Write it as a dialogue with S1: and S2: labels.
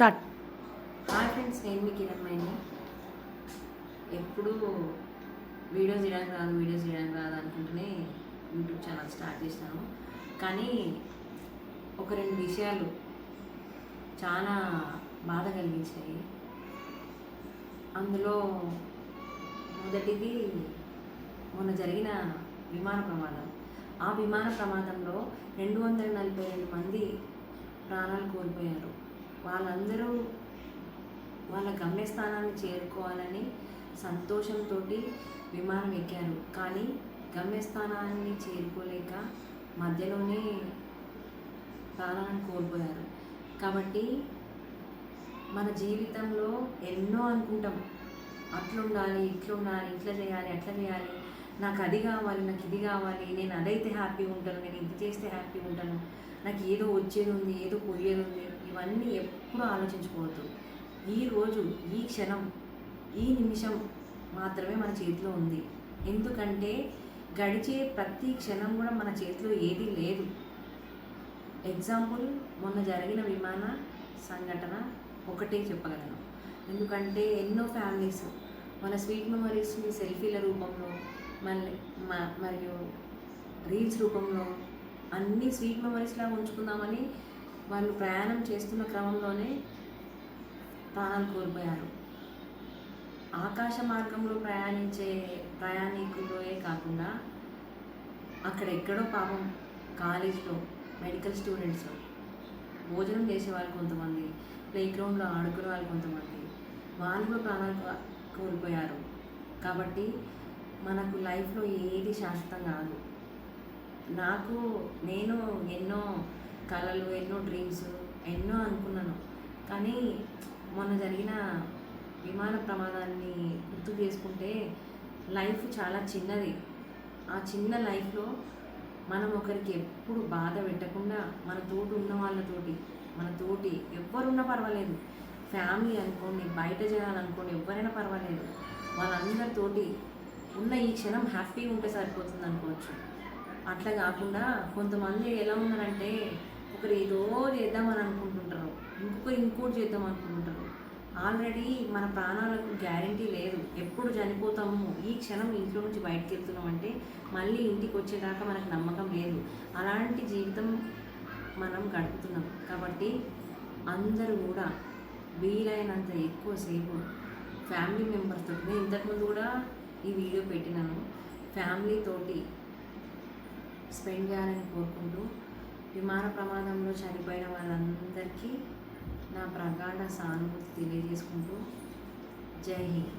S1: Start.
S2: Hi friends, నేను మీ కిరణ్మైని. ఎప్పుడు videos చేయడానికి రాదు అనుకుంటూనే యూట్యూబ్ ఛానల్ స్టార్ట్ చేశాను. కానీ ఒక రెండు విషయాలు చాలా బాధ కలిగించాయి. అందులో మొదటిది మొన్న జరిగిన విమాన ప్రమాదం. ఆ విమాన ప్రమాదంలో 242 మంది ప్రాణాలు కోల్పోయారు. వాళ్ళందరూ వాళ్ళ గమ్యస్థానాన్ని చేరుకోవాలని సంతోషంతో విమానం ఎక్కారు. కానీ గమ్యస్థానాన్ని చేరుకోలేక మధ్యలోనే ప్రాణాలను కోల్పోయారు. కాబట్టి మన జీవితంలో ఎన్నో అనుకుంటాం, అట్లుండాలి, ఇట్లుండాలి, ఇట్లా చేయాలి, అట్లా చేయాలి, నాకు అది కావాలి, నాకు ఇది కావాలి, నేను అదైతే హ్యాపీ ఉంటాను, నేను ఇది చేస్తే హ్యాపీ ఉంటాను, నాకు ఏదో వచ్చేది ఉంది, ఏదో పోయేది ఉంది, ఇవన్నీ ఎప్పుడూ ఆలోచించుకోవద్దు. ఈరోజు, ఈ క్షణం, ఈ నిమిషం మాత్రమే మన చేతిలో ఉంది. ఎందుకంటే గడిచే ప్రతి క్షణం కూడా మన చేతిలో ఏది లేదు. ఎగ్జాంపుల్, మొన్న జరిగిన విమాన సంఘటన ఒకటే చెప్పగలను. ఎందుకంటే ఎన్నో ఫ్యామిలీస్ మన స్వీట్ మెమరీస్ని సెల్ఫీల రూపంలో మరియు రీల్స్ రూపంలో అన్ని స్వీట్ మెమరీస్లా ఉంచుకుందామని వాళ్ళు ప్రయాణం చేస్తున్న క్రమంలోనే ప్రాణాలు కోల్పోయారు. ఆకాశ మార్గంలో ప్రయాణించే ప్రయాణికులే కాకుండా అక్కడెక్కడో పాపం కాలేజ్లో మెడికల్ స్టూడెంట్స్, భోజనం చేసేవాళ్ళు కొంతమంది, ప్లేగ్రౌండ్లో ఆడుకునే వాళ్ళు కొంతమంది, వాళ్ళు కూడా ప్రాణాలు కోల్పోయారు. కాబట్టి మనకు లైఫ్లో ఏది శాశ్వతం కాదు. నేను ఎన్నో కళలు, ఎన్నో డ్రీమ్స్, ఎన్నో అనుకున్నాను. కానీ మొన్న జరిగిన విమాన ప్రమాదాన్ని గుర్తు చేసుకుంటే లైఫ్ చాలా చిన్నది. ఆ చిన్న లైఫ్లో మనం ఒకరికి ఎప్పుడు బాధ పెట్టకుండా మన తోటి ఉన్న వాళ్ళతోటి, మన తోటి ఎవరున్నా పర్వాలేదు, ఫ్యామిలీ అనుకోండి, బయట చేయాలనుకోండి, ఎవరైనా పర్వాలేదు, వాళ్ళందరితోటి ఉన్న ఈ క్షణం హ్యాపీగా ఉంటే సరిపోతుంది అనుకోవచ్చు. అట్లా కాకుండా కొంతమంది ఎలా ఉన్నారంటే ఒకరు ఏదో చేద్దామని అనుకుంటుంటారు, ఇంకోటి చేద్దాం అనుకుంటుంటారు. ఆల్రెడీ మన ప్రాణాలకు గ్యారంటీ లేదు, ఎప్పుడు చనిపోతాము, ఈ క్షణం ఇంట్లో నుంచి బయటకు వెళ్తున్నామంటే మళ్ళీ ఇంటికి వచ్చేదాకా మనకు నమ్మకం లేదు. అలాంటి జీవితం మనం గడుపుతున్నాం. కాబట్టి అందరూ కూడా వీలైనంత ఎక్కువసేపు ఫ్యామిలీ మెంబర్స్తో, నేను ఇంతకుముందు కూడా ఈ వీడియో పెట్టినాను, ఫ్యామిలీతోటి స్పెండ్ చేయాలని కోరుకుంటూ విమాన ప్రమాదంలో చనిపోయిన వాళ్ళందరికీ నా ప్రగాఢ సానుభూతి తెలియజేసుకుంటూ జై హింద్.